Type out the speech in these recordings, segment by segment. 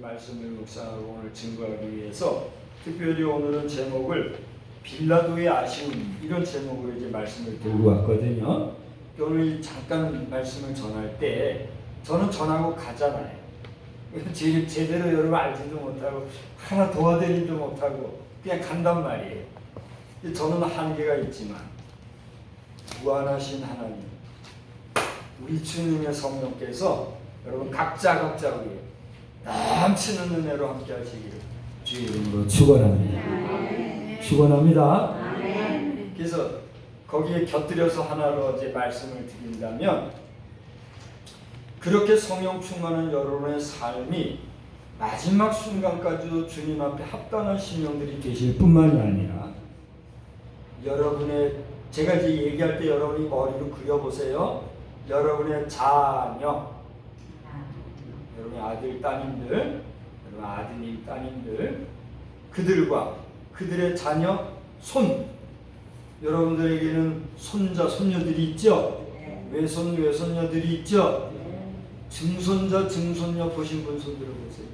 말씀을 묵상하고 오늘 증거하기 위해서 특별히 오늘은 제목을 빌라도의 아쉬움 이런 제목으로 이제 말씀을 들고 왔거든요. 오늘 잠깐 말씀을 전할 때 저는 전하고 가잖아요. 제대로 여러분 알지도 못하고 하나 도와드리지도 못하고 그냥 간단 말이에요. 저는 한계가 있지만 무한하신 하나님 우리 주님의 성령께서 여러분 각자 우리 넘치는 은혜로 함께 하시기를 주의 이름으로 축원합니다. 축원합니다. 그래서 거기에 곁들여서 하나로 이제 말씀을 드린다면 그렇게 성령 충만한 여러분의 삶이 마지막 순간까지도 주님 앞에 합당한 신령들이 되실 뿐만이 아니라 여러분의 제가 이제 얘기할 때 여러분이 머리로 그려보세요. 여러분의 자녀, 여러분의 아들, 따님들, 여러분 아드님, 따님들, 그들과 그들의 자녀, 손, 여러분들에게는 손자, 손녀들이 있죠? 외손, 외손녀들이 있죠? 증손자, 증손녀 보신 분 손 들어보세요.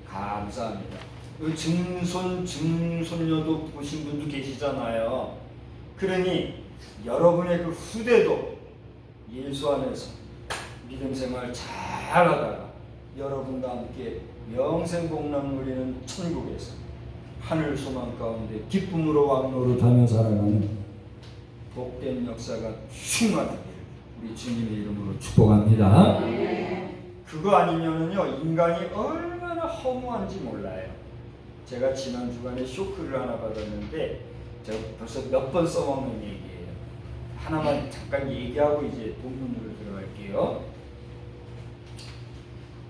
감사합니다. 증손, 증손녀도 보신 분도 계시잖아요. 그러니 여러분의 그 후대도 예수 안에서 믿음 생활 잘 하다가 여러분과 함께 영생 복락 누리는 천국에서 하늘 소망 가운데 기쁨으로 왕노릇하며 살아가는 복된 역사가 충만하기를 우리 주님의 이름으로 축복합니다. 그거 아니면은요 인간이 얼마나 허무한지 몰라요. 제가 지난 주간에 쇼크를 하나 받았는데 제가 벌써 몇 번 써먹는 얘기예요. 하나만 잠깐 얘기하고 이제 본문으로 들어갈게요.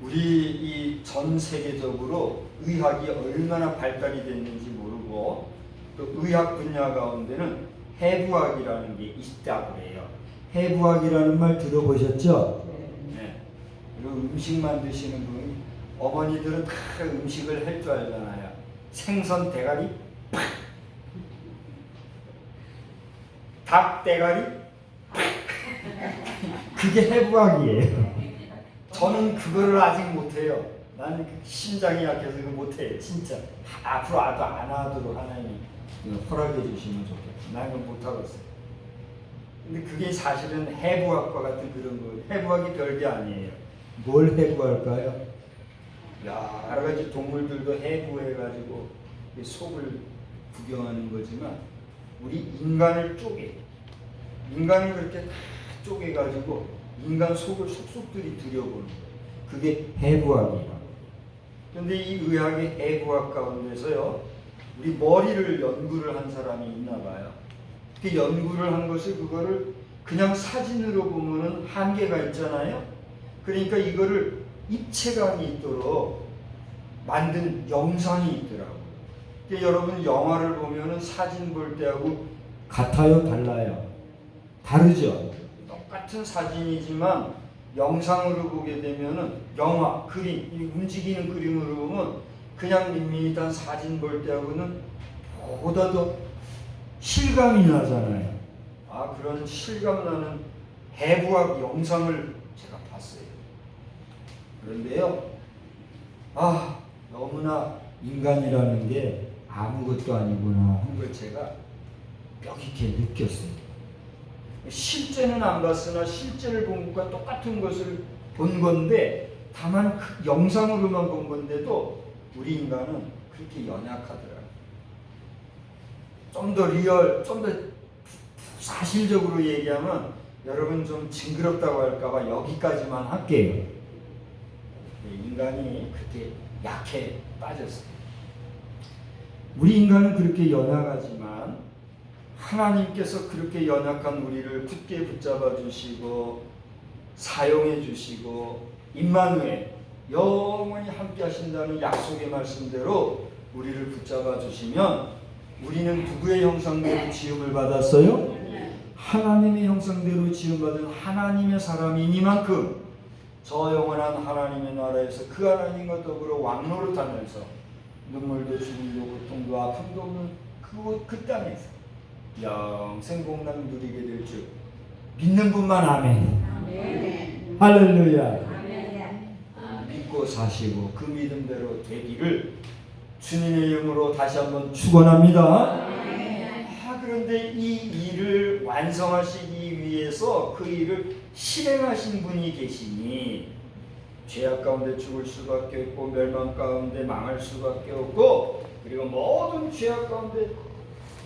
우리 이 전 세계적으로 의학이 얼마나 발달이 됐는지 모르고 또 의학 분야 가운데는 해부학이라는 게 있다고 해요. 해부학이라는 말 들어보셨죠? 네. 그리고 음식 만드시는 분 어머니들은 다 음식을 할 줄 알잖아요. 생선 대가리 팍! 닭 대가리 팍! 그게 해부학이에요. 저는 그거를 아직 못해요. 나는 심장이 약해서 그거 못해요. 진짜 앞으로 안 하도록 하나님이 허락해 주시면 좋겠어요. 나는 그거 못하겠어요. 근데 그게 사실은 해부학과 같은 그런 거예요. 해부학이 별게 아니에요. 뭘 해부할까요? 여러 가지 동물들도 해부해가지고 속을 구경하는 거지만 우리 인간을 인간을 그렇게 다 쪼개가지고 인간 속을 속속들이 들여보는 거예요. 그게 해부학이에요. 그런데 이 의학의 해부학 가운데서요 우리 머리를 연구를 한 사람이 있나 봐요. 그 연구를 한 것을 그거를 그냥 사진으로 보면은 한계가 있잖아요. 그러니까 이거를 입체감이 있도록 만든 영상이 있더라고요. 그러니까 여러분 영화를 보면은 사진 볼 때하고 같아요? 달라요? 다르죠? 똑같은 사진이지만 영상으로 보게 되면은 영화, 그림, 움직이는 그림으로 보면 그냥 밋밋한 사진 볼 때하고는 보다 더 실감이 나잖아요. 그런 실감 나는 해부학 영상을 제가 봤어요. 그런데요, 너무나 인간이라는 게 아무것도 아니구나 하는 걸 제가 뼈 깊게 느꼈어요. 실제는 안 봤으나 실제를 본 것과 똑같은 것을 본 건데 다만 그 영상으로만 본 건데도 우리 인간은 그렇게 연약하더라고요. 좀 더 리얼, 좀 더 사실적으로 얘기하면 여러분 좀 징그럽다고 할까봐 여기까지만 할게요. 인간이 그렇게 약해 빠졌어요. 우리 인간은 그렇게 연약하지만 하나님께서 그렇게 연약한 우리를 굳게 붙잡아 주시고 사용해 주시고 임마누엘 영원히 함께 하신다는 약속의 말씀대로 우리를 붙잡아 주시면 우리는 누구의 형상대로 지음을 받았어요? 하나님의 형상대로 지음받은 하나님의 사람이니만큼 저 영원한 하나님의 나라에서 그 하나님과 더불어 왕노릇하면서 눈물도 죽음도 고통도 아픔도 없는 그 땅에서 영생 복락 누리게 될 줄 믿는 분만 아멘. 할렐루야. 믿고 사시고 그 믿음대로 되기를 주님의 이름으로 다시 한번 축원합니다. 그런데 이 일을 완성하시기 위해서 그 일을 실행하신 분이 계시니 죄악 가운데 죽을 수밖에 없고 멸망 가운데 망할 수밖에 없고 그리고 모든 죄악 가운데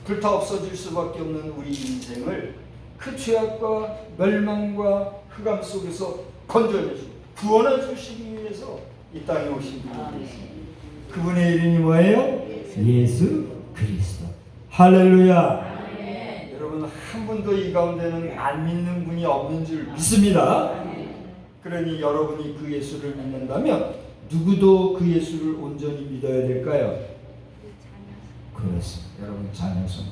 불타 없어질 수밖에 없는 우리 인생을 그 죄악과 멸망과 흑암 속에서 건져내시고 구원해 주시기 위해서 이 땅에 오신 분이 계십니다. 그분의 이름이 뭐예요? 예수 그리스도. 할렐루야. 여러분 한 분도 이 가운데는 안 믿는 분이 없는 줄 믿습니다. 그러니 여러분이 그 예수를 믿는다면 누구도 그 예수를 온전히 믿어야 될까요? 그렇습니다. 여러분 자녀성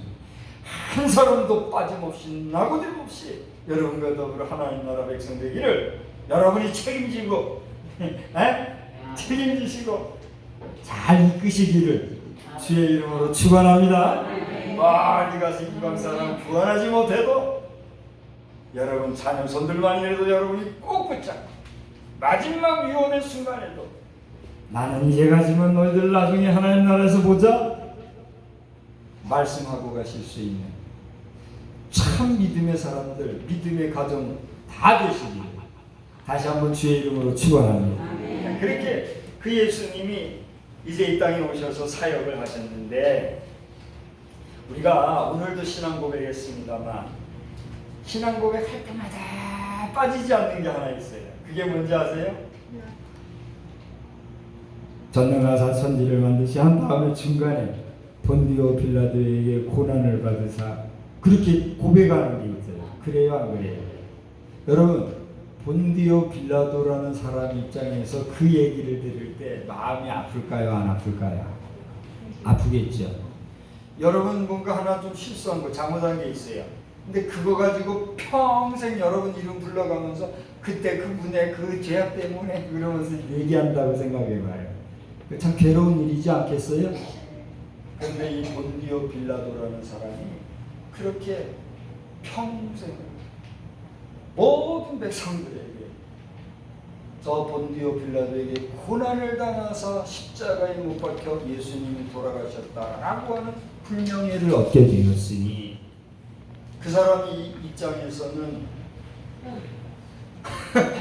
한 사람도 빠짐없이 나고됨없이 여러분과 더불어 하나님 나라 백성 되기를 여러분이 책임지고 책임지시고 잘 이끄시기를 주의 이름으로 축원합니다. 많이 가서 이방 사람 구원하지 못해도 여러분 자녀 손들만이라도 여러분이 꼭 붙잡고 마지막 위험의 순간에도 나는 이제 가지만 너희들 나중에 하나님 나라에서 보자 말씀하고 가실 수 있는 참 믿음의 사람들, 믿음의 가정 다 되시기를 다시 한번 주의 이름으로 축원합니다. 그렇게 그 예수님이 이제 이 땅에 오셔서 사역을 하셨는데 우리가 오늘도 신앙 고백했습니다만 신앙 고백할 때마다 빠지지 않는 게 하나 있어요. 그게 뭔지 아세요? 전능하사 천지를 만드시 한 다음에 중간에 본디오 빌라도에게 고난을 받으사 그렇게 고백하는 게 있어요. 그래요 안 그래요? 여러분 본디오 빌라도라는 사람 입장에서 그 얘기를 들을 때 마음이 아플까요 안 아플까요? 아프겠죠. 여러분 뭔가 하나 좀 실수한 거 잘못한 게 있어요. 근데 그거 가지고 평생 여러분 이름 불러가면서 그때 그분의 그 죄악 때문에 그러면서 얘기한다고 생각해봐요. 참 괴로운 일이지 않겠어요? 그런데 이 본디오 빌라도라는 사람이 그렇게 평생 모든 백성들에게 저 본디오 빌라도에게 고난을 당하사 십자가에 못 박혀 예수님이 돌아가셨다라고 하는 불명예를 얻게 되었으니 그 사람이 입장에서는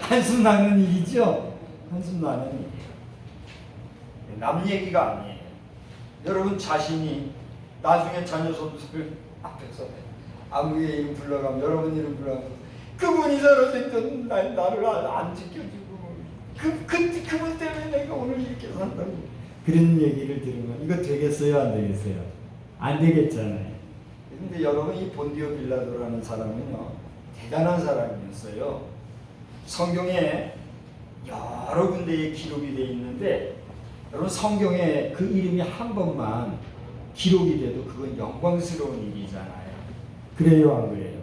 한숨 나는 일이죠. 한숨 나는 일. 남 얘기가 아니에요. 여러분 자신이 나중에 자녀 손들 앞에서 아무 이름 불러가면 여러분 이름 불러가면 그분이 저러 생전 나를 안 지켜주고 그분 때문에 내가 오늘 이렇게 산다고 그런 얘기를 들으면 이거 되겠어요 안 되겠어요? 안 되겠잖아요. 근데 여러분 이 본디오 빌라도라는 사람은요 대단한 사람이었어요. 성경에 여러 군데에 기록이 되어 있는데 여러분 성경에 그 이름이 한 번만 기록이 돼도 그건 영광스러운 일이잖아요. 그래요 안 그래요?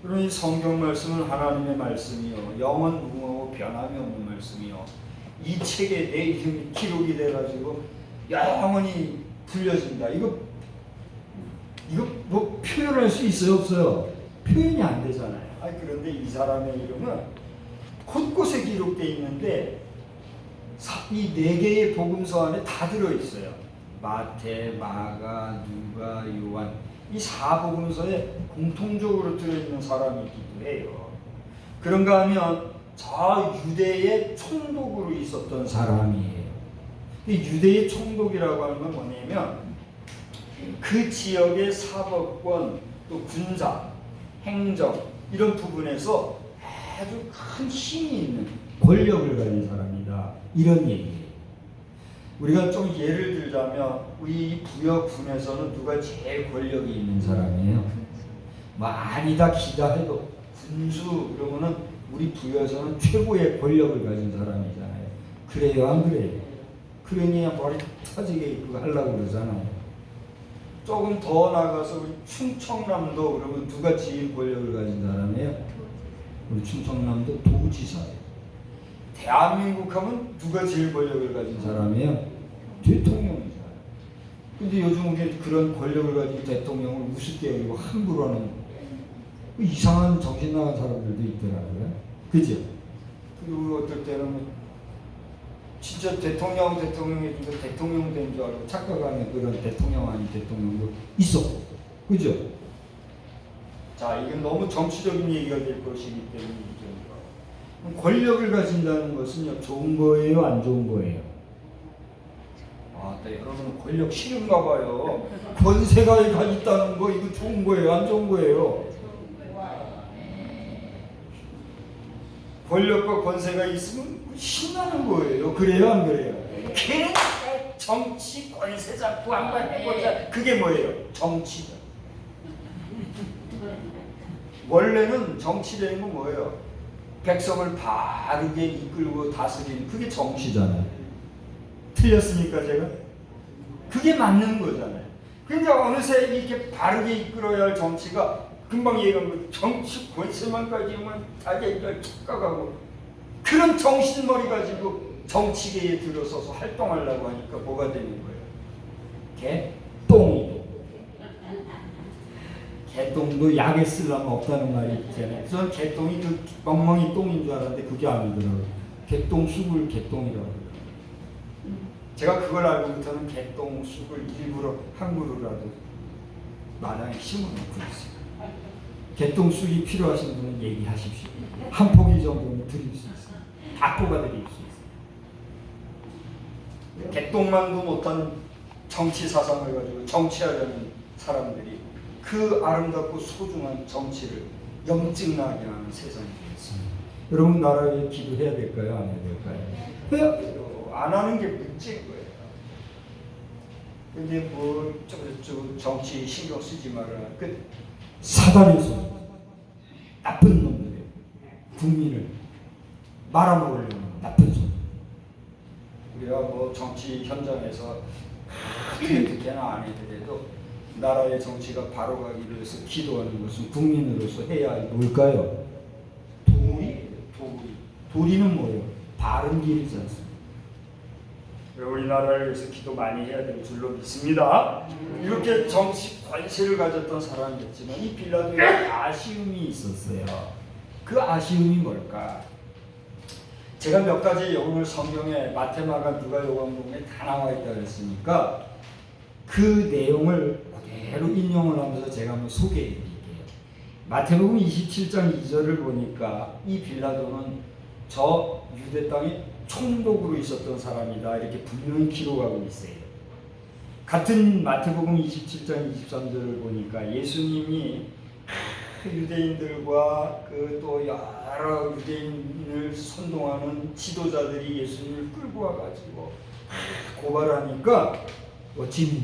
그러니 성경 말씀은 하나님의 말씀이요 영원 무궁하고 변함이 없는 말씀이요 이 책에 내 이름이 기록이 돼가지고 영원히 불려진다. 이거 뭐 표현할 수 있어요 없어요? 표현이 안 되잖아요. 그런데 이 사람의 이름은 곳곳에 기록되어 있는데 이 네 개의 복음서 안에 다 들어있어요. 마태, 마가, 누가, 요한 이 사복음서에 공통적으로 들어있는 사람이기도 해요. 그런가 하면 저 유대의 총독으로 있었던 사람이에요. 이 유대의 총독이라고 하는 건 뭐냐면 그 지역의 사법권, 또 군사, 행정 이런 부분에서 아주 큰 힘이 있는 권력을 가진 사람이다. 이런 얘기예요. 우리가 좀 예를 들자면 우리 부여군에서는 누가 제일 권력이 있는 사람이에요? 뭐 아니다 기다 해도 군수 그러면은 우리 부여에서는 최고의 권력을 가진 사람이잖아요. 그래요 안 그래요? 그러니 머리 터지게 그거 하려고 그러잖아요. 조금 더 나가서 우리 충청남도 그러면 누가 제일 권력을 가진 사람이에요? 우리 충청남도 도지사예요. 대한민국 하면 누가 제일 권력을 가진 사람이에요? 대통령이잖아요. 근데 요즘 그런 권력을 가진 대통령을 우습게 여기고 함부로 하는 이상한 정신 나간 사람들도 있더라고요. 그죠? 그리고 어떨 때는 진짜 대통령이 이거 대통령 된 줄 알고 착각하는 그런 대통령 아닌 대통령도 있어. 그죠? 자, 이건 너무 정치적인 얘기가 될 것이기 때문에 권력을 가진다는 것은요, 좋은 거예요, 안 좋은 거예요? 아, 네, 여러분 권력 싫은가 봐요. 권세가 있다는 거 이거 좋은 거예요, 안 좋은 거예요? 권력과 권세가 있으면 신나는 거예요. 그래요, 안 그래요? 괜히 정치 권세 잡고 한번 해보자. 그게 뭐예요? 정치다. 원래는 정치라는 건 뭐예요? 백성을 바르게 이끌고 다스리는 그게 정치잖아요. 틀렸습니까 제가? 그게 맞는 거잖아요. 근데 어느새 이렇게 바르게 이끌어야 할 정치가 금방 얘기한 거 정치 권세만 가지면 다들 착각하고 그런 정신머리 가지고 정치계에 들어서서 활동하려고 하니까 뭐가 되는 거예요? 개똥이도. 개똥도 약에 쓰려면 없다는 말이 있잖아요. 저는 개똥이 그 멍멍이 똥인 줄 알았는데 그게 아니더라고요. 개똥 쑥을 개똥이라고 해요. 제가 그걸 알고부터는 개똥 쑥을 일부러 한 그루라도 마당에 심어놓고 있어요. 개똥 쑥이 필요하신 분은 얘기하십시오. 한 포기 정도는 드릴 수 있어요. 다 뽑아드릴 수 있어요. 개똥만도 못한 정치 사상을 가지고 정치하려는 사람들이 그 아름답고 소중한 정치를 염증나게 하는 세상이 되었습니다. 여러분 나라에 기도해야 될까요? 안 해야 될까요? 해야 돼요. 안 하는 게 문제인 거예요. 근데 뭐 저쪽 정치 신경 쓰지 말아라. 그 사단의 손, 나쁜 놈들이에요. 국민을 말아먹으려는 나쁜 손. 우리가 뭐 정치 현장에서 어떻게나 안 해도 나라의 정치가 바로 가기 위해서 기도하는 것은 국민으로서 해야 할 뭘까요? 도리는 뭐예요? 바른 길이지 않습니까? 우리나라를 위해서 기도 많이 해야 될 줄로 믿습니다. 이렇게 정치 관심을 가졌던 사람이었지만 이 빌라도에 아쉬움이 있었어요. 그 아쉬움이 뭘까? 제가 몇 가지 오늘 성경에 마태마가 누가 요한복음에 다 나와 있다 그랬으니까 그 내용을 그대로 인용을 하면서 제가 한번 소개해 드릴게요. 마태복음 27장 2절을 보니까 이 빌라도는 저 유대 땅에 총독으로 있었던 사람이다 이렇게 분명히 기록하고 있어요. 같은 마태복음 27장 23절을 보니까 예수님이 그 유대인들과 그 또 여러 유대인을 선동하는 지도자들이 예수님을 끌고 와가지고 고발하니까 어찌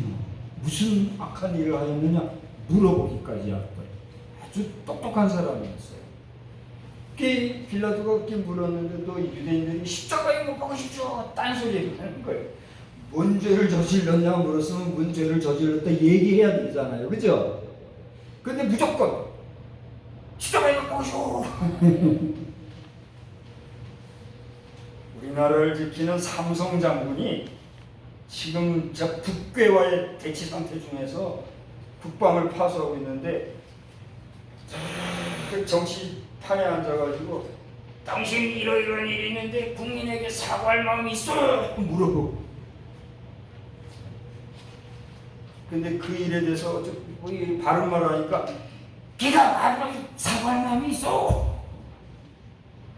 무슨 악한 일을 하였느냐 물어보기까지 했어요. 아주 똑똑한 사람이었어요. 빌라도가 그렇게 물었는데도 유대인들이 십자가에 못 박고 싶죠. 딴소리를 하는 거예요. 뭔 죄를 저질렀냐 물었으면 뭔 죄를 저질렀다 얘기해야 되잖아요. 그죠? 근데 무조건 십자가에 못 박고 싶어. 우리나라를 지키는 삼성 장군이 지금 저 북괴와의 대치 상태 중에서 국방을 파수하고 있는데 그 정치판에 앉아가지고 당신 이러이러한 일이 있는데 국민에게 사과할 마음이 있어? 물어보고 근데 그 일에 대해서 바른 말 하니까 네가 사과할 마음이 있어?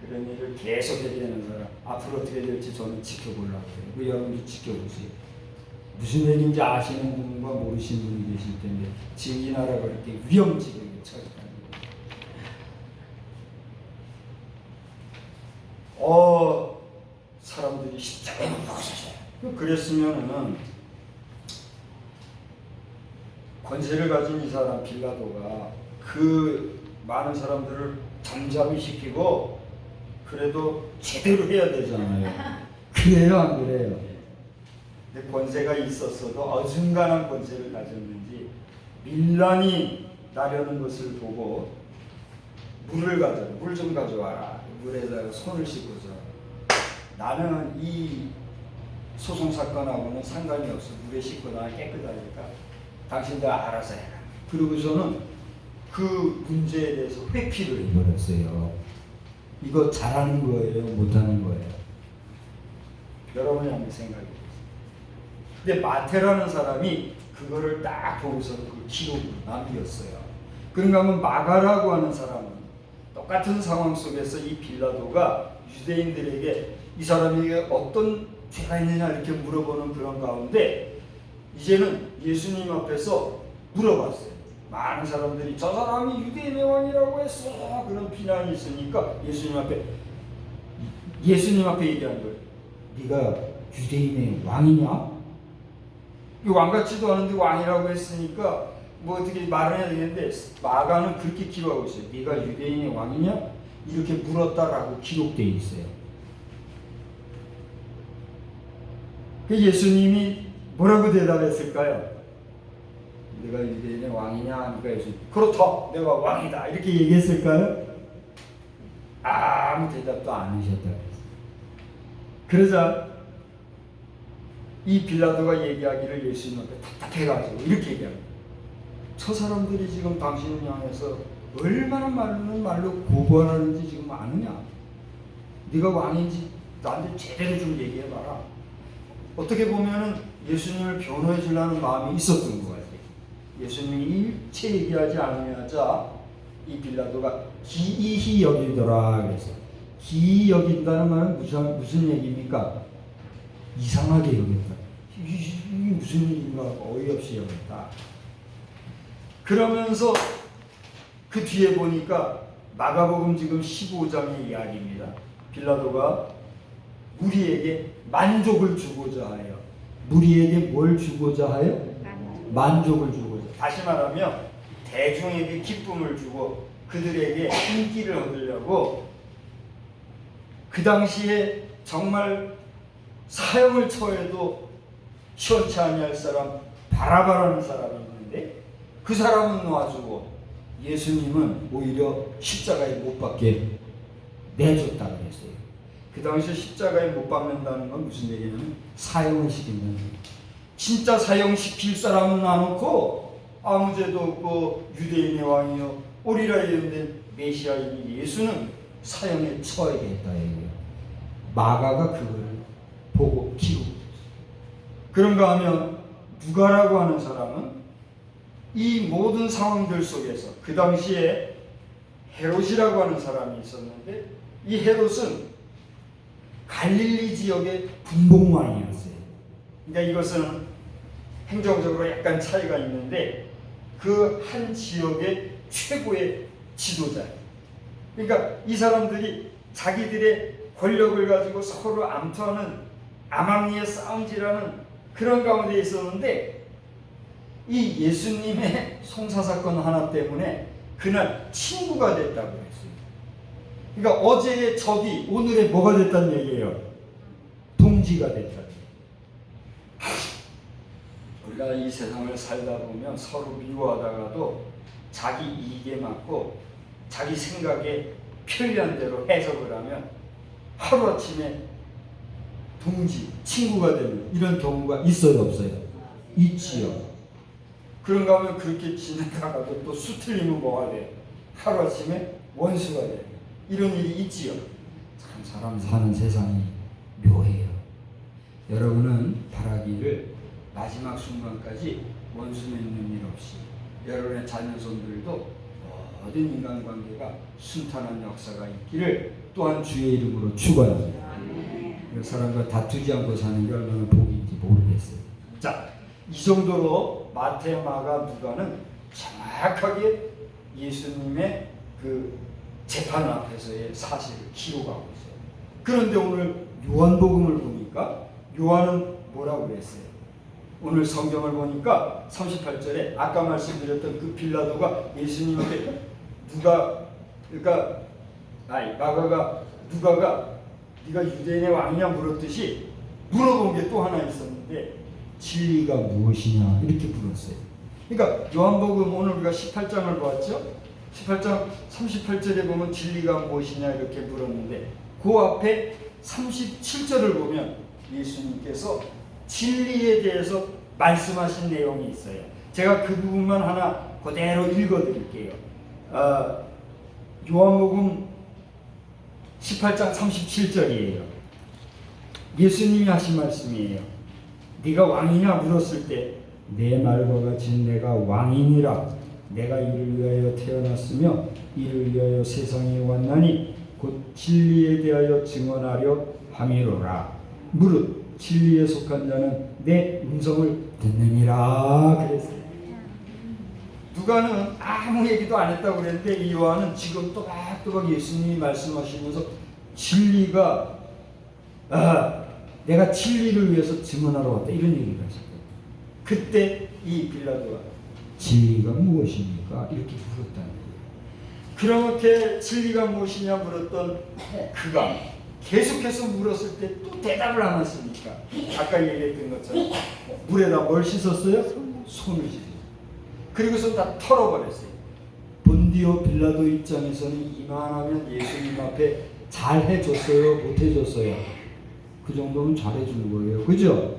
그런 일을 계속 해야 되는 사람 앞으로 어떻게 될지 저는 지켜보려고 해요. 그 여러분도 지켜보세요. 무슨 얘기인지 아시는 분과 모르시는 분이 계실 텐데 지금 이 나라가 이렇게 위험지경에 처해 있다는 거예요. 사람들이 십자가에 못 박고 싶어요. 그랬으면은 권세를 가진 이 사람 빌라도가 그 많은 사람들을 잠잠히 시키고 그래도 제대로 해야 되잖아요. 그래요, 안 그래요? 근데 권세가 있었어도 어중간한 권세를 가졌는지 밀란이 나려는 것을 보고 물 좀 가져와라. 물에다가 손을 씻고서 나는 이 소송 사건하고는 상관이 없어. 물에 씻고 나 깨끗하니까 당신들 알아서 해라. 그러고서는 그 문제에 대해서 회피를 해버렸어요. 이거 잘하는 거예요? 못하는 거예요? 여러분이 한번 생각해 보세요. 근데 마태라는 사람이 그거를 딱 보고서 그 기록을 남겼어요. 그런가 하면 마가라고 하는 사람은 똑같은 상황 속에서 이 빌라도가 유대인들에게 이 사람에게 어떤 죄가 있느냐 이렇게 물어보는 그런 가운데 이제는 예수님 앞에서 물어봤어요. 많은 사람들이 저 사람이 유대인의 왕이라고 했어 그런 비난이 있으니까 예수님 앞에 얘기한 거예요. 네가 유대인의 왕이냐? 왕 같지도 않은데 왕이라고 했으니까 뭐 어떻게 말을 해야 되겠는데 마가는 그렇게 기록하고 있어요. 네가 유대인의 왕이냐? 이렇게 물었다라고 기록되어 있어요. 그 예수님이 뭐라고 대답했을까요? 내가 유대인의 왕이냐 하니까 예수님 그렇다 내가 왕이다 이렇게 얘기했을까요? 아무 대답도 안 하셨다고 했어요. 그러자 이 빌라도가 얘기하기를 예수님 앞에 답답해가지고 이렇게 얘기합니다. 저 사람들이 지금 당신을 향해서 얼마나 많은 말로 고발하는지 지금 아느냐? 네가 왕인지 나한테 제대로 좀 얘기해봐라. 어떻게 보면은 예수님을 변호해 주려는 마음이 있었던 것 같아요. 예수님이 일체 얘기하지 않으면자 이 빌라도가 기이히 여기더라 그래서 기이히 여긴다는 말은 무슨 얘기입니까? 이상하게 여겼다. 이게 무슨 일인가 어이없이 여겼다. 그러면서 그 뒤에 보니까 마가복음 지금 15장의 이야기입니다. 빌라도가 무리에게 만족을 주고자 하여 무리에게 뭘 주고자 하여? 만족을 주고자. 다시 말하면 대중에게 기쁨을 주고 그들에게 인기를 얻으려고 그 당시에 정말 사형을 처해도 시원치 아니할 사람 바라바라는 사람이 있는데 그 사람은 놔주고 예수님은 오히려 십자가에 못 박게 내줬다 그랬어요. 그 당시에 십자가에 못 박는다는 건 무슨 얘기냐면 사형을 시킨다는 거예요. 진짜 사형시킬 사람은 놔놓고 아무 죄도 없고 유대인의 왕이요 오리라 이름된 메시아인 예수는 사형에 처하게 했다 얘기예요. 마가가 그걸 보고 기록했어요. 그런가 하면 누가라고 하는 사람은 이 모든 상황들 속에서 그 당시에 헤롯이라고 하는 사람이 있었는데 이 헤롯은 갈릴리 지역의 분봉왕이었어요. 그러니까 이것은 행정적으로 약간 차이가 있는데 그 한 지역의 최고의 지도자예요. 그러니까 이 사람들이 자기들의 권력을 가지고 서로 암투하는 암암리의 싸움질하는 그런 가운데 있었는데 이 예수님의 송사사건 하나 때문에 그날 친구가 됐다고 했어요. 그러니까 어제의 적이 오늘의 뭐가 됐다는 얘기예요? 동지가 됐다. 우리가 이 세상을 살다 보면 서로 미워하다가도 자기 이익에 맞고 자기 생각에 편리한 대로 해석을 하면 하루아침에 동지, 친구가 되는 이런 경우가 있어요 없어요? 있지요. 그런가 하면 그렇게 지내다가도 또 수틀리면 뭐가 돼요? 하루아침에 원수가 돼요. 이런 일이 있지요. 참 사람 사는 세상이 묘해요. 여러분은 바라기를 마지막 순간까지 원수 맺는 일 없이 여러분의 자녀손들도 모든 인간관계가 순탄한 역사가 있기를 또한 주의 이름으로 축원합니다. 사람과 다투지 않고 사는 게 얼마나 복인지 모르겠어요. 자, 이 정도로 마태, 마가, 누가는 정확하게 예수님의 그 재판 앞에서의 사실을 기록하고 있어요. 그런데 오늘 요한복음을 보니까 요한은 뭐라고 그랬어요? 오늘 성경을 보니까 38절에 아까 말씀드렸던 그 빌라도가 예수님한테 마가가 누가가 네가 유대인의 왕이냐 물었듯이 물어본 게 또 하나 있었는데 진리가 무엇이냐 이렇게 물었어요. 그러니까 요한복음 오늘 우리가 18장을 보았죠. 18장 38절에 보면 진리가 무엇이냐 이렇게 물었는데 그 앞에 37절을 보면 예수님께서 진리에 대해서 말씀하신 내용이 있어요. 제가 그 부분만 하나 그대로 읽어드릴게요. 요한복음 18장 37절이에요. 예수님이 하신 말씀이에요. 네가 왕이냐 물었을 때 내 말과 같이 내가 왕이니라. 내가 이를 위하여 태어났으며 이를 위하여 세상에 왔나니 곧 진리에 대하여 증언하려 함이로라. 무릇 진리에 속한 자는 내 음성을 듣느니라 그랬어요. 누가는 아무 얘기도 안 했다고 그랬는데 이 요한은 지금 또박또박 예수님이 말씀하시면서 진리가 내가 진리를 위해서 증언하러 왔다 이런 얘기를 하셨거든요. 그때 이 빌라도가 진리가 무엇입니까? 이렇게 물었다는 거예요. 그렇게 진리가 무엇이냐 물었던 그가 계속해서 물었을 때 또 대답을 안 했으니까 아까 얘기했던 것처럼 물에다 뭘 씻었어요? 손을 씻었어요. 그리고서 다 털어버렸어요. 본디오 빌라도 입장에서는 이만하면 예수님 앞에 잘해줬어요? 못해줬어요? 그 정도면 잘해준 거예요. 그죠?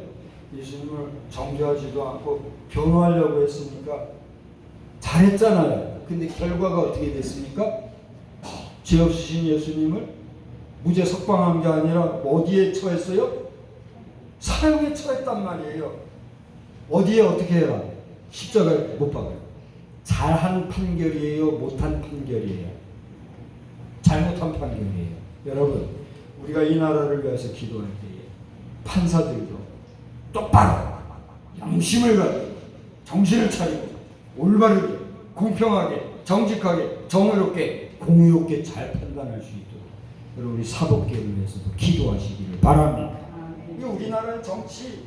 예수님을 정죄하지도 않고 변호하려고 했으니까 잘했잖아요. 근데 결과가 어떻게 됐습니까? 죄 없으신 예수님을 무죄 석방한 게 아니라 어디에 처했어요? 사형에 처했단 말이에요. 어디에 어떻게 해라? 십자가에 못 박아요. 잘한 판결이에요? 못한 판결이에요? 잘못한 판결이에요. 여러분, 우리가 이 나라를 위해서 기도할 때에 판사들도 똑바로 양심을 가지고 정신을 차리고 올바르게 공평하게 정직하게 정의롭게 공의롭게 잘 판단할 수 있도록 여러분 우리 사법계를 위해서도 기도하시기를 바랍니다. 우리나라의 정치,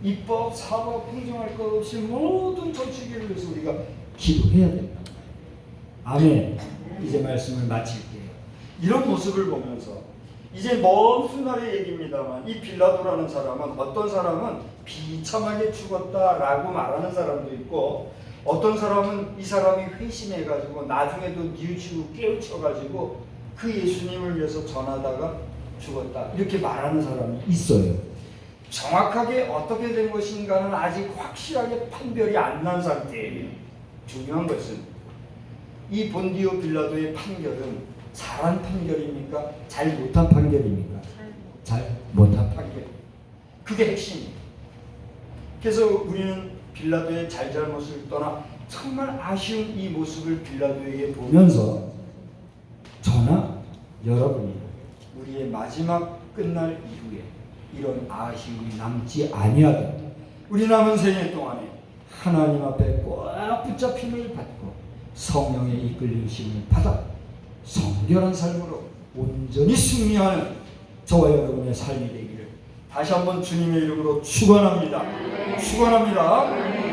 입법, 사법, 행정할 것 없이 모든 정치계를 위해서 우리가 기도해야 된다. 아멘. 이제 말씀을 마칠게요. 이런 모습을 보면서 이제 먼 훗날의 얘기입니다만 이 빌라도라는 사람은 어떤 사람은 비참하게 죽었다라고 말하는 사람도 있고 어떤 사람은 이 사람이 회심해가지고 나중에도 뉘우치고 깨우쳐가지고 그 예수님을 위해서 전하다가 죽었다 이렇게 말하는 사람이 있어요. 정확하게 어떻게 된 것인가는 아직 확실하게 판별이 안 난 상태예요. 중요한 것은 이 본디오 빌라도의 판결은 잘한 판결입니까? 잘 못한 판결입니까? 잘 못한 판결. 그게 핵심이에요. 그래서 우리는 빌라도의 잘잘못을 떠나 정말 아쉬운 이 모습을 빌라도에게 보면서 저나 여러분이 우리의 마지막 끝날 이후에 이런 아쉬움이 남지 아니하도록 우리 남은 생애 동안에 하나님 앞에 꼭 붙잡힘을 받고 성령의 이끌림심을 받아 성결한 삶으로 온전히 승리하는 저와 여러분의 삶이 되기를 다시 한번 주님의 이름으로 축원합니다. 축원합니다.